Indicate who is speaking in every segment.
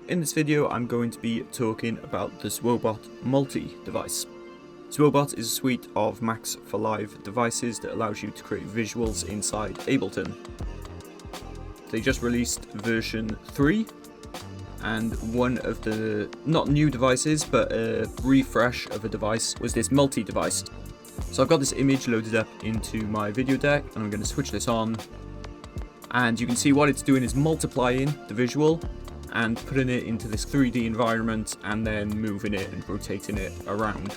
Speaker 1: In this video I'm going to be talking about the ZwoBot Multi device. ZwoBot is a suite of Max for Live devices that allows you to create visuals inside Ableton. They just released version 3, and one of the, not new devices, but a refresh of a device was this Multi device. So I've got this image loaded up into my video deck, and I'm going to switch this on, and you can see what it's doing is multiplying the visual and putting it into this 3D environment and then moving it and rotating it around.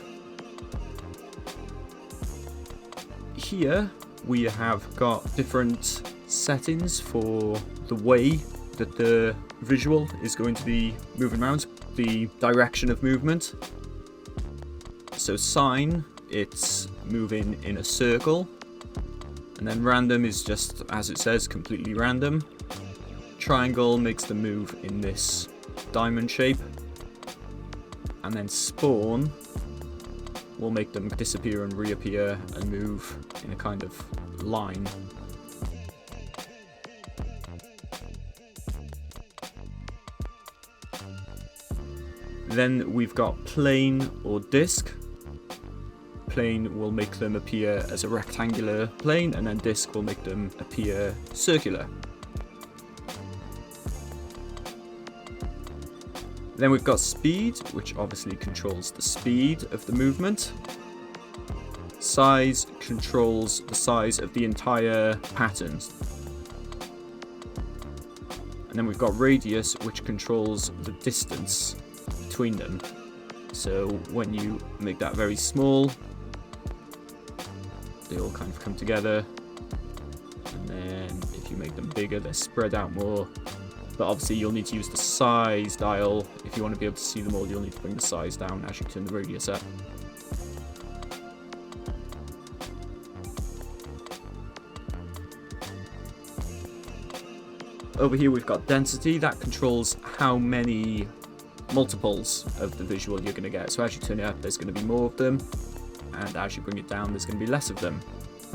Speaker 1: Here we have got different settings for the way that the visual is going to be moving around, the direction of movement. So sine, it's moving in a circle, and then random is just, as it says, completely random. Triangle makes them move in this diamond shape, and then spawn will make them disappear and reappear and move in a kind of line. Then we've got plane or disk. Plane will make them appear as a rectangular plane, and then disk will make them appear circular. Then we've got speed, which obviously controls the speed of the movement. Size controls the size of the entire patterns. And then we've got radius, which controls the distance between them. So when you make that very small, they all kind of come together. And then if you make them bigger, they're spread out more. But obviously you'll need to use the size dial. If you want to be able to see them all, you'll need to bring the size down as you turn the radius up. Over here we've got density. That controls how many multiples of the visual you're going to get. So as you turn it up, there's going to be more of them, and as you bring it down, there's going to be less of them.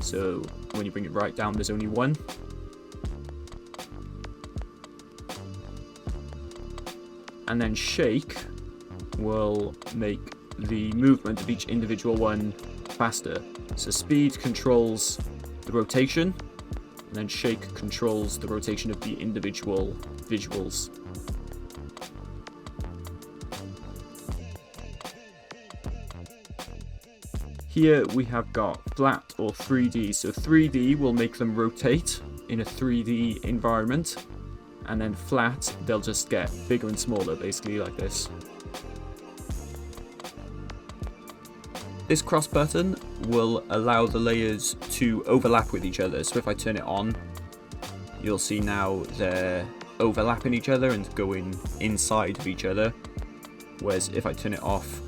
Speaker 1: So when you bring it right down, there's only one. And then shake will make the movement of each individual one faster. So speed controls the rotation, and then shake controls the rotation of the individual visuals. Here we have got flat or 3D. So 3D will make them rotate in a 3D environment, and then flat, they'll just get bigger and smaller, basically like this. This cross button will allow the layers to overlap with each other. So if I turn it on, you'll see now they're overlapping each other and going inside of each other. Whereas if I turn it off,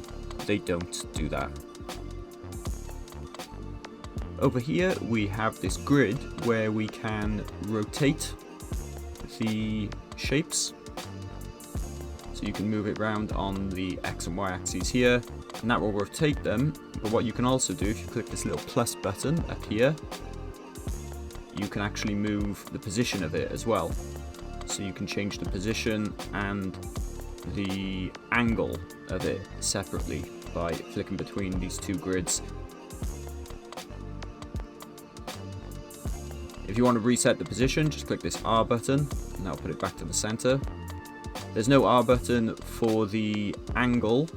Speaker 1: they don't do that. Over here we have this grid where we can rotate the shapes. So you can move it around on the X and Y axes here, and that will rotate them. But what you can also do, if you click this little plus button up here, you can actually move the position of it as well. So you can change the position and the angle of it separately by flicking between these two grids. If you want to reset the position, just click this R button, and that'll put it back to the center. There's no R button for the angle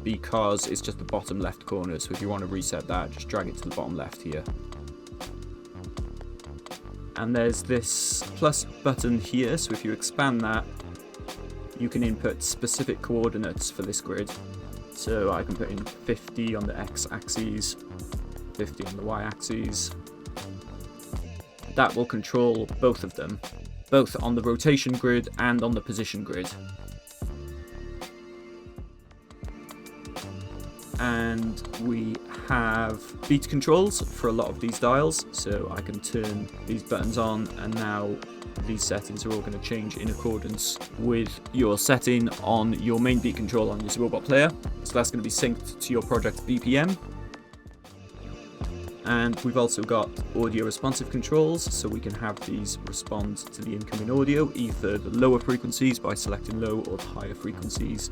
Speaker 1: because it's just the bottom left corner. So if you want to reset that, just drag it to the bottom left here. And there's this plus button here. So if you expand that, you can input specific coordinates for this grid. So I can put in 50 on the X axis, 50 on the Y axis. That will control both of them, both on the rotation grid and on the position grid. And we have beat controls for a lot of these dials, so I can turn these buttons on, and now these settings are all going to change in accordance with your setting on your main beat control on your ZwoBot player. So that's going to be synced to your project BPM. And we've also got audio responsive controls, so we can have these respond to the incoming audio, either the lower frequencies by selecting low or the higher frequencies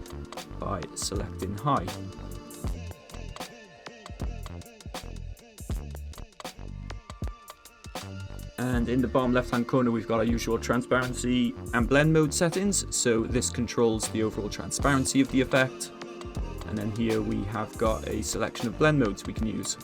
Speaker 1: by selecting high. And in the bottom left hand corner we've got our usual transparency and blend mode settings, so this controls the overall transparency of the effect. And then here we have got a selection of blend modes we can use.